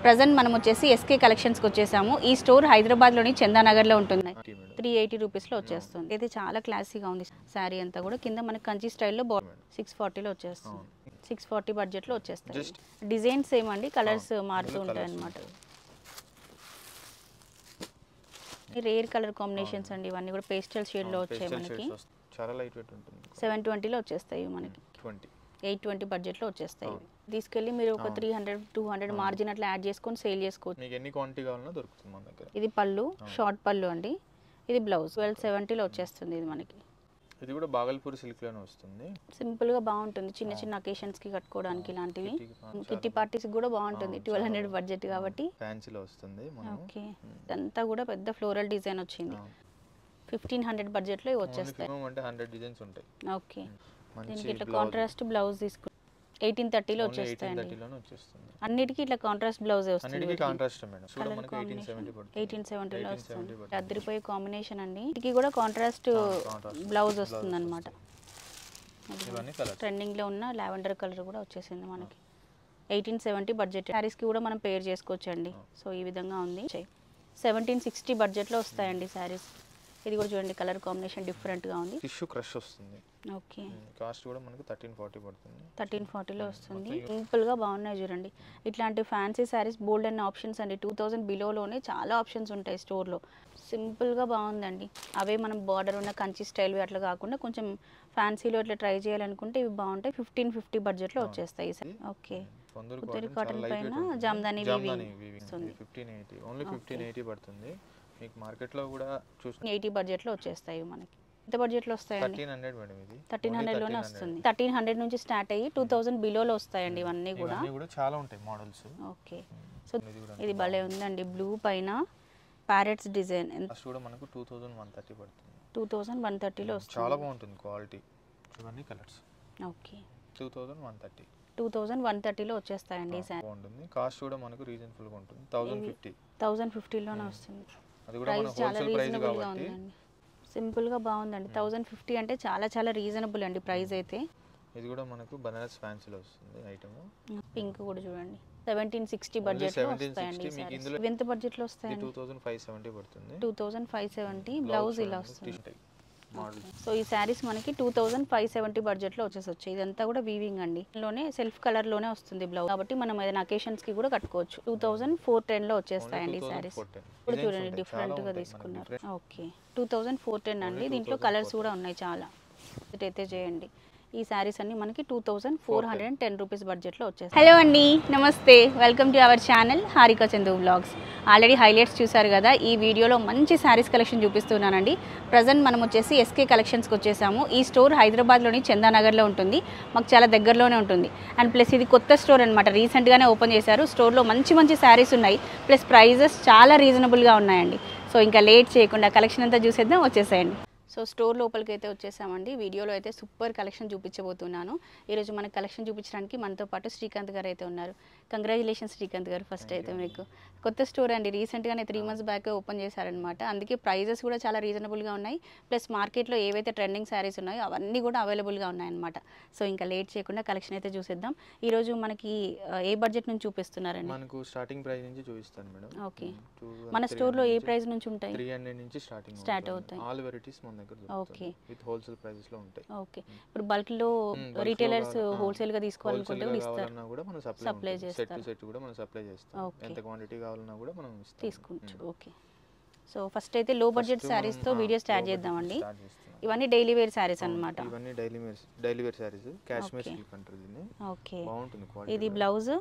Present మనం వచ్చేసి SK collections కి వచ్చేసాము. ఈ స్టోర్ హైదరాబాద్ లోని చందానగర్ లో ఉంటుంది. 380 రూపీస్ లో వచ్చేస్తుంది. ఇది చాలా క్లాసీగా ఉంది. సారీ అంతా కూడా కింద మనకి కంచి స్టైల్లో 640 లో వచ్చేస్తుంది. 640 బడ్జెట్ లో వచ్చేస్తాయి. డిజైన్స్ ఏమండి కలర్స్ మారుతూ ఉంటాయి అన్నమాట. రేర్ కలర్ కాంబినేషన్స్ అండి ఇవన్నీ కూడా పేస్టల్ షేడ్ లో వచ్చాయి మనకి. చాలా లైట్ వెయిట్ ఉంటుంది. 720 లో వచ్చేస్తాయి మనకి. 820 బడ్జెట్ లో వచ్చేస్తాయి. తీసుకెళ్ళి మీరు ఒక 300-200 మార్జిన్ అట్లా యాడ్ చేసుకొని సేల్ చేసుకోవచ్చు. మీకు ఎన్ని క్వాంటిటీ కావాలన్నా దొరుకుతుంది మన దగ్గర. ఇది పళ్ళు, షార్ట్ పళ్ళు అండి. ఇది బ్లౌజ్ 1270 లో వచ్చేస్తుంది. ఇది మనకి ఇది కూడా బాగల్పూర్ సిల్క్ లోనే వస్తుంది. సింపుల్ గా బాగుంటుంది. చిన్న చిన్న అకేషన్స్ కి కట్టుకోవడానికి ఇలాంటివి. కిట్టి పార్టీస్ కూడా బాగుంటుంది. 1200 బడ్జెట్ కాబట్టి ఫ్యాన్సీలో వస్తుంది. ఓకే, ఇదంతా కూడా పెద్ద ఫ్లోరల్ డిజైన్ వచ్చింది. 1500 బడ్జెట్ లో వచ్చేస్తాయి. అంటే 100 డిజైన్స్ ఉంటాయి. ఓకే, దీనికి ఇట్లా కాంట్రాస్ట్ బ్లౌజ్ తీసుకు 1830 లో వచ్చేస్తాయండి. అన్నిటికీ ఇట్లా కాంట్రాస్ట్ బ్లౌజ్ వస్తుంది. అన్నిటికీ కాంట్రాస్ట్ మేడం. చూడ మనకి 1870 లో వస్తుంది. అదిరిపోయే కాంబినేషన్ అండి. ఇది కూడా కాంట్రాస్ట్ బ్లౌజ్ వస్తుంది అన్నమాట. ఇవన్నీ కలర్స్. ట్రెండింగ్ లో ఉన్న లావెండర్ కలర్ కూడా వచ్చేసింది మనకి. 1870 బడ్జెట్. సారీస్ కి కూడా మనం పేర్ చేసుకోవచ్చు అండి. సో ఈ విధంగా ఉంది. 1760 బడ్జెట్ లో వస్తాయండి సారీస్. ఇది కూడా చూడండి కలర్ కాంబినేషన్ డిఫరెంట్ గా ఉంది. టిష్యూ క్రష్ వస్తుంది. ఓకే, కాస్ట్ కూడా మనకి 1340 పడుతుంది. 1340 లో వస్తుంది. సింపుల్ గా బాగున్నాయి చూడండి. ఇట్లాంటి ఫ్యాన్సీ సారీస్ బోల్డ్ అనే ఆప్షన్స్ అండి. 2000 బిలోలోనే చాలా ఆప్షన్స్ ఉంటాయి స్టోర్ లో. సింపుల్ గా బాగుందండి. అవే మనం బార్డర్ ఉన్న కంచి స్టైల్ అట్లా కాకుండా కొంచెం ఫ్యాన్సీలో ఇట్లా ట్రై చేయాలనుకుంటే ఇవి బాగుంటాయి. 1550 బడ్జెట్ లో వచ్చేస్తాయి. ఓకే, కుదిరి కాటన్ పైన జామ్దాని వస్తుంది. 1580 ఓన్లీ 1580 పడుతుంది. మీకు మార్కెట్ లో కూడా చూస్తే 80 బడ్జెట్ లో వచ్చేస్తాయి మనకి. ఎంత బడ్జెట్ లో వస్తాయండి? 1300 మేడం. ఇది 1300 లోనే వస్తుంది. 1300 నుంచి స్టార్ట్ అయ్యి 2000 బిలోలో వస్తాయండి ఇవన్నీ కూడా. ఇవన్నీ కూడా చాలా ఉంటాయి మోడల్స్. ఓకే, సో ఇది భలే ఉందండి. బ్లూ పైన ప్యారెట్స్ డిజైన్. కాస్ట్ కూడా మనకు 2130 పడుతుంది. 2130 లో వస్తుంది. చాలా బాగుంటుంది క్వాలిటీ. ఇవన్నీ కలర్స్. ఓకే, 2130. 2130 లో వచ్చేస్తాయండి ఈ సారీ. బాగుంటుంది. కాస్ట్ కూడా మనకు రీజనబుల్ గా ఉంటుంది. 1050 లోనే వస్తుంది. అది కూడా మన హోల్సేల్ ప్రైస్ కాబట్టి సింపుల్ గా బాగుందండి. 1050 అంటే చాలా చాలా రీజనబుల్ అండి ప్రైస్ అయితే. ఇది కూడా మనకు బనారస్ ఫ్యాన్సీలో వస్తుంది ఐటమ్. పింక్ కూడా చూడండి 1760 బడ్జెట్ లో వస్తాయండి. ఎంత బడ్జెట్ లో వస్తాయండి? 2570 పడుతుంది. 2570 బ్లౌజ్ ఇలా వస్తుంది. సో ఈ శారీస్ మనకి 2570 బడ్జెట్ లో వచ్చేసొచ్చు. ఇదంతా కూడా వీవింగ్ అండి. లోనే సెల్ఫ్ కలర్ లోనే వస్తుంది బ్లౌజ్ కాబట్టి మనం ఏదైనా అకేషన్స్ కి కూడా కట్టుకోవచ్చు. 2410 లో వచ్చేస్తాయండి ఈ శారీస్. ఇప్పుడు చూడండి డిఫరెంట్ గా తీసుకున్నారు. ఓకే, 2410 అండి. దీంట్లో కలర్స్ కూడా ఉన్నాయి చాలా. అయితే చేయండి. ఈ శారీస్ అన్ని మనకి 2410 రూపీస్ బడ్జెట్ లో వచ్చేస్తాయి. హలో అండి, నమస్తే, welcome to our channel Harika Chandu vlogs. Already highlights చూసారు కదా. ఈ వీడియోలో మంచి శారీస్ కలెక్షన్ చూపిస్తున్నానండి. ప్రజెంట్ మనం వచ్చేసి ఎస్కే కలెక్షన్స్కి వచ్చేసాము. ఈ స్టోర్ హైదరాబాద్లోని చందానగర్లో ఉంటుంది. మాకు చాలా దగ్గరలోనే ఉంటుంది. అండ్ ప్లస్ ఇది కొత్త స్టోర్ అనమాట. రీసెంట్గానే ఓపెన్ చేశారు. స్టోర్లో మంచి మంచి శారీస్ ఉన్నాయి. ప్లస్ ప్రైజెస్ చాలా రీజనబుల్గా ఉన్నాయండి. సో ఇంకా లేట్ చేయకుండా కలెక్షన్ అంతా చూసేద్దాం, వచ్చేసేయండి. సో స్టోర్ లోపలికి అయితే వచ్చేసామండి. వీడియోలో అయితే సూపర్ కలెక్షన్ చూపించబోతున్నాను. ఈరోజు మనకు కలెక్షన్ చూపించడానికి మనతో పాటు శ్రీకాంత్ గారు అయితే ఉన్నారు. కంగ్రాచులేషన్స్ శ్రీకాంత్ గారు. ఫస్ట్ అయితే మీకు కొత్త స్టోర్ అండి. రీసెంట్గానే 3 months బ్యాక్ ఓపెన్ చేశారనమాట. అందుకే ప్రైజెస్ కూడా చాలా రీజనబుల్గా ఉన్నాయి. ప్లస్ మార్కెట్లో ఏవైతే ట్రెండింగ్ శారీస్ ఉన్నాయో అవన్నీ కూడా అవైలబుల్గా ఉన్నాయన్నమాట. సో ఇంకా లేట్ చేయకుండా కలెక్షన్ అయితే చూసేద్దాం. ఈరోజు మనకి ఏ బడ్జెట్ నుంచి చూపిస్తున్నారండి? మనకు స్టార్టింగ్ ప్రైస్ నుంచి చూపిస్తాను మేడం. ఓకే, మన స్టోర్లో ఏ ప్రైస్ నుంచి ఉంటాయి? 300 నుంచి స్టార్ట్ అవుతాయి. ఆల్ వెరైటీస్ మన దగ్గర ఓకే, విత్ హోల్సేల్ ప్రైసెస్ లో ఉంటాయి. ఓకే, ఇప్పుడు బల్క్ లో రీటైలర్స్ హోల్సేల్ గా తీసుకోవాలనుకుంటే కూడా ఇస్తారు. కూడా మనం సప్లై చేస్తాం. సెట్ కూడా మనం సప్లై చేస్తాం. ఎంత క్వాంటిటీ కావాలన్నా కూడా మనం తీసుకుంటాం. ఓకే, సో ఫస్ట్ అయితే లో బడ్జెట్ సారీస్ తో వీడియో స్టార్ట్ చేద్దామండి. ఇవన్నీ డైలీ వేర్ సారీస్ అన్నమాట. ఇవన్నీ daily wear saris. Kashmir silk అంటారు దీన్ని. ఓకే, బాగుంటుంది క్వాలిటీ. ఇది బ్లౌజ్,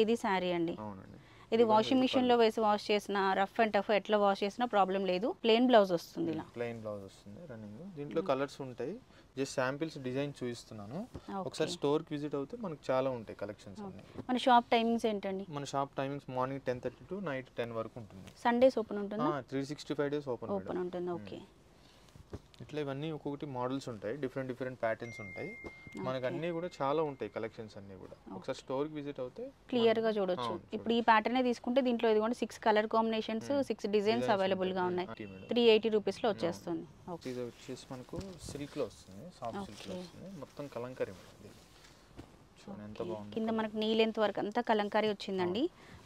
ఇది సారీ అండి. అవునండి. ఇది వాషింగ్ మిషన్ లో వేసి వాష్ చేసినా రఫ్ అండ్ టఫ్ ఎట్లా వాష్ చేసినా ప్రాబ్లం లేదు. ప్లెయిన్ బ్లౌజ్ వస్తుంది. ఇలా ప్లెయిన్ బ్లౌజ్ వస్తుంది రన్నింగ్. దీంట్లో కలర్స్ ఉంటాయి. జస్ట్ శాంపిల్స్ డిజైన్ చూపిస్తున్నాను. ఒకసారి స్టోర్ కి విజిట్ అవుతే మనకు చాలా ఉంటాయి కలెక్షన్స్ అన్ని. మన షాప్ టైమింగ్స్ ఏంటండి? మన shop timings morning 10:30 to night 10 వరకు ఉంటుంది. సండేస్ ఓపెన్ ఉంటుందా? 365 డేస్ ఓపెన్ ఉంటుంది. ఓకే, ఇట్లా ఇవన్నీ ఒక్కొక్కటి మోడల్స్ ఉంటాయి. డిఫరెంట్ ప్యాటర్న్స్ ఉంటాయి. మనకు అన్నీ కూడా చాలా ఉంటాయి కలెక్షన్స్ అన్నీ కూడా. ఒకసారి స్టోర్ కి విజిట్ అవుతే క్లియర్ గా చూడొచ్చు. ఇప్పుడు ఈ ప్యాటర్న్ తీసుకుంటే దీంట్లో ఇదిగోండి 6 కలర్ కాంబినేషన్స్, 6 డిజైన్స్ అవైలబుల్ గా ఉన్నాయి. 380 రూపీస్ లో వచ్చేస్తుంది. ఇది వచ్చేసి మనకు సిల్క్ లో వస్తుంది. సాఫ్ట్ సిల్క్ లో వస్తుంది. మొత్తం కలంకారీ ఉంటుంది. చూడండి ఎంత బాగుంది. కింద మనకు నీ లెంత్ వరకు అంతా కలంకారీ వచ్చిందండి.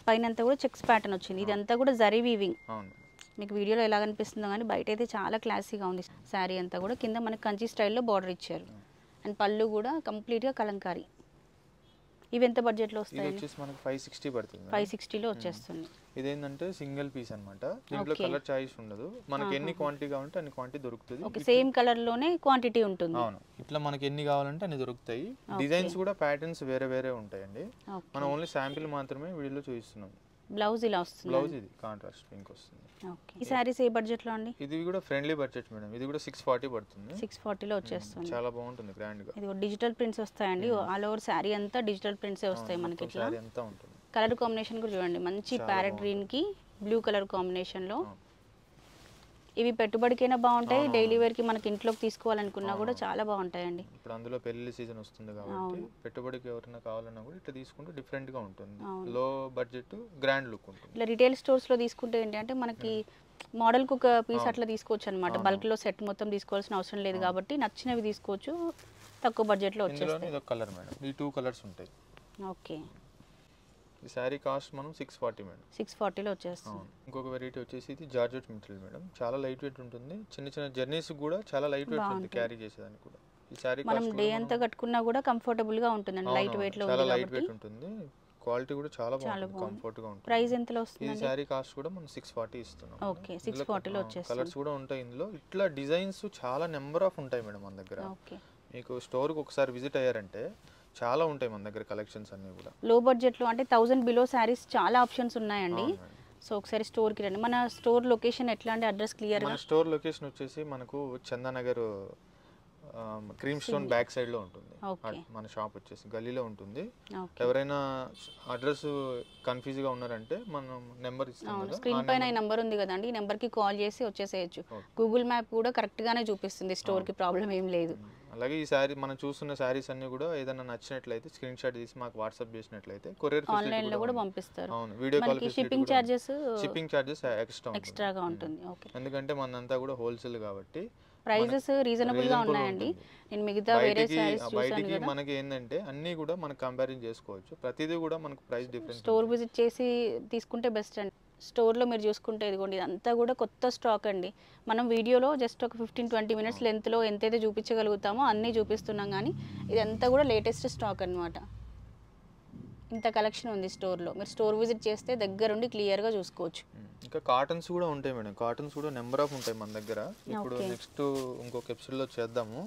పైన అంతా కూడా చెక్స్ ప్యాటర్న్ వచ్చింది. ఇదంతా కూడా జరీ వీవింగ్. అవును. మీకు వీడియోలో ఎలా కనిపిస్తుందో కానీ బయట అయితే చాలా క్లాసీగా ఉంది శారీ అంతా కూడా. కింద మనకి కంచి స్టైల్లో బార్డర్ ఇచ్చారు. అండ్ పళ్ళు కూడా కంప్లీట్గా కలంకారీ. ఇవి ఎంత బడ్జెట్లో ఇది వస్తాయి? వచ్చేసి మనకి 560 పడుతుంది. 560లో వచ్చేస్తుంది. ఇదేంటంటే సింగిల్ పీస్ అన్నమాట. దీంట్లో కలర్ చాయిస్ ఉండదు. మనకి ఎన్ని క్వాంటిటీ కావాలంటే అన్ని క్వాంటిటీ దొరుకుతుంది. ఓకే, సేమ్ కలర్ లోనే క్వాంటిటీ ఉంటుంది. అవును, ఇట్లా మనకి ఎన్ని కావాలంటే అన్ని దొరుకుతాయి. డిజైన్స్ కూడా ప్యాటర్న్స్ వేరే వేరే ఉంటాయండి. మనం ఓన్లీ శాంపిల్ మాత్రమే వీడియోలో చూపిస్తున్నాం. బ్లౌజ్ ఇలా వస్తుంది. బ్లౌజ్ ఇది కాంట్రాస్ట్ పింక్ వస్తుంది. ఓకే, ఈ సారీస్ ఏ బడ్జెట్ లో అండి? ఇది కూడా ఫ్రెండ్లీ బడ్జెట్ మేడం. ఇది కూడా 640 పడుతుంది. 640లో వచ్చేస్తుంది. చాలా బాగుంటుంది, గ్రాండ్ గా. ఇది డిజిటల్ ప్రింట్స్ వస్తాయండి. ఆల్ ఓవర్ సారీ అంతా డిజిటల్ ప్రింట్సే వస్తాయి మనకి. ఇట్లా సారీ అంతా ఉంటుంది. కలర్ కాంబినేషన్ కూడా చూడండి, మంచి ప్యారెట్ గ్రీన్ కి బ్లూ కలర్ కాంబినేషన్ లో. ఇవి పెట్టుబడికైనా బాగుంటాయి, డైలీ వేర్ కి మనకి ఇంట్లోకి తీసుకోవాలనుకున్నా కూడా చాలా బాగుంటాయండి. ఇప్పుడు అందులో పెళ్లి సీజన్ వస్తుంది కాబట్టి పెట్టుబడికి ఎవరైనా కావాలన్నా కూడా ఇట్లా తీసుకుంటే డిఫరెంట్ గా ఉంటుంది. లో బడ్జెట్ గ్రాండ్ లుక్ ఉంటుంది. ఇట్లా రిటైల్ స్టోర్స్ లో తీసుకుంటే ఏంటి అంటే మనకి మోడల్ కు ఒక పీస్ అట్లా తీసుకోవచ్చు అనమాట. బల్క్ లో సెట్ మొత్తం తీసుకోవాల్సిన అవసరం లేదు కాబట్టి నచ్చినవి తీసుకోవచ్చు, తక్కువ బడ్జెట్ లో వచ్చేస్తాయి. ఇది ఒక కలర్ మేడం. ఈ 2 కలర్స్ ఉంటాయి. ఓకే, ఈ సారీ కాస్ట్ మనం 640 మేడం. 640లో వచ్చేస్తుంది. ఇంకొక వెరైటీ వచ్చేసి ఇది జార్జెట్ మెటీరియల్ మేడం. చాలా లైట్ వెయిట్ ఉంటుంది. చిన్న చిన్న జర్నీస్ కూడా చాలా లైట్ వెయిట్ ఉంటుంది, క్యారీ చేసేదానికి కూడా. ఈ సారీ మనం డే అంతా కట్టుకున్నా కూడా కంఫర్టబుల్ గా ఉంటుందండి. లైట్ వెయిట్ లో చాలా లైట్ వెయిట్ ఉంటుంది. క్వాలిటీ కూడా చాలా బాగుంటుంది, కంఫర్ట్ గా ఉంటుంది. ప్రైస్ ఎంతలో వస్తుంది? ఈ సారీ కాస్ట్ కూడా మనం 640 ఇస్తున్నాం. ఓకే, 640లో వచ్చేస్తుంది. కలర్స్ కూడా ఉంటాయి ఇందులో. ఇట్లా డిజైన్స్ చాలా నెంబర్ ఆఫ్ ఉంటాయి మేడం మన దగ్గర. ఓకే, మీకు స్టోర్ కి ఒకసారి విజిట్ అయ్యారంటే చాలా ఉంటాయి మన దగ్గర కలెక్షన్స్ అన్ని కూడా. లో బడ్జెట్ లో అంటే 1000 బిలో సారీస్ చాలా ఆప్షన్స్ ఉన్నాయండి. సో ఒకసారి స్టోర్ కి రండి. మన స్టోర్ లొకేషన్ ఎట్లా అంటే అడ్రస్ క్లియర్ గా? మన స్టోర్ లొకేషన్ వచ్చేసి మనకు Chandanagar cream stone back side లో ఉంటుంది. మన షాప్ వచ్చేసి గల్లీలో ఉంటుంది. ఎవరైనా అడ్రస్ కన్ఫ్యూజ్ గా ఉన్నారంటే మనం నెంబర్ ఇస్తాం కదా, స్క్రీన్ పైన ఈ నెంబర్ ఉంది కదండి, ఈ నెంబర్ కి కాల్ చేసి వచ్చేసేయచ్చు. గూగుల్ మ్యాప్ కూడా కరెక్ట్ గానే చూపిస్తుంది, స్టోర్ కి ప్రాబ్లం ఏం లేదు. అలాగే ఈ సారీ మనం చూస్తున్న సారీస్ అన్ని కూడా ఏదైనా నచ్చినట్లయితే స్క్రీన్ షాట్ తీసి మాకు వాట్సాప్ చేసినట్లయితే కొరియర్ ఆన్లైన్ లో కూడా పంపిస్తారు. అవును, వీడియో కాల్ షిప్పింగ్ చార్జెస్ ఎక్స్ట్రాగా ఉంటుంది. ఎందుకంటే మనంతా కూడా హోల్సేల్ కాబట్టి ప్రైజెస్ రీజనబుల్ గా ఉన్నాయండి. నేను మిగతా వేరే సారీస్ చూసాను కదా, మనకి ఏంటంటే అన్ని కూడా మనం కంపారిజన్ చేసుకోవచ్చు. ప్రతిదీ కూడా మనకు ప్రైస్ డిఫరెన్స్. స్టోర్ విజిట్ చేసి తీసుకుంటే బెస్ట్ అండి. స్టోర్లో మీరు చూసుకుంటే ఇదిగోండి, ఇదంతా కూడా కొత్త స్టాక్ అండి. మనం వీడియోలో జస్ట్ ఒక 15-20 మినిట్స్ లెంత్లో ఎంతైతే చూపించగలుగుతామో అన్నీ చూపిస్తున్నాం, కానీ ఇదంతా కూడా లేటెస్ట్ స్టాక్ అన్నమాట. ఇంత కలెక్షన్ ఉంది స్టోర్లో. మీరు స్టోర్ విజిట్ చేస్తే దగ్గరుండి క్లియర్గా చూసుకోవచ్చు. ఇంకా కాటన్స్ కూడా ఉంటాయి మేడం. కాటన్స్ కూడా నెంబర్ ఆఫ్ ఉంటాయి మన దగ్గర. ఇప్పుడు నెక్స్ట్ ఇంకొక ఎపిసోడ్లో చేద్దాము.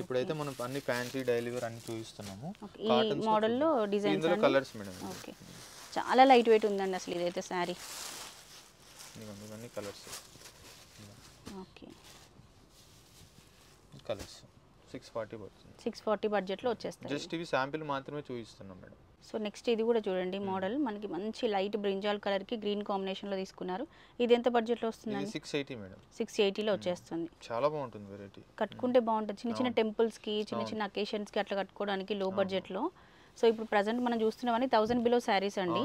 ఇప్పుడైతే మనం అన్ని ఫ్యాన్సీ డైలీ వేర్ అన్ని చూపిస్తున్నాము. ఈ మోడల్లో డిజైన్స్ కలర్స్ మేడం. ఓకే, చాలా లైట్ వెయిట్ ఉందండి అసలు ఇదైతే శారీ. ఇవన్నీ కలర్స్. ఓకే, కలర్స్ 640 పడుతుంది. 640 బడ్జెట్లో వచ్చేస్తాయి. జస్ట్ ఇవి శాంపిల్ మాత్రమే చూపిస్తున్నాం మేడం. సో నెక్స్ట్ ఇది కూడా చూడండి మోడల్, మనకి మంచి లైట్ బ్రింజాల్ కలర్ కి గ్రీన్ కాంబినేషన్ లో తీసుకున్నారు. ఇది ఎంత బడ్జెట్ లో వస్తుంది? 680 మేడం. 680లో వచ్చేస్తుంది. చాలా బాగుంటుంది వెరైటీ. కట్టుకుంటే బాగుంటుంది, చిన్న చిన్న టెంపుల్స్ కి, చిన్న చిన్న అకేషన్స్ కి అట్లా కట్టుకోవడానికి లో బడ్జెట్ లో. సో ఇప్పుడు ప్రెసెంట్ మనం చూస్తున్నవన్నీ 1000 బిలో శారీస్ అండి.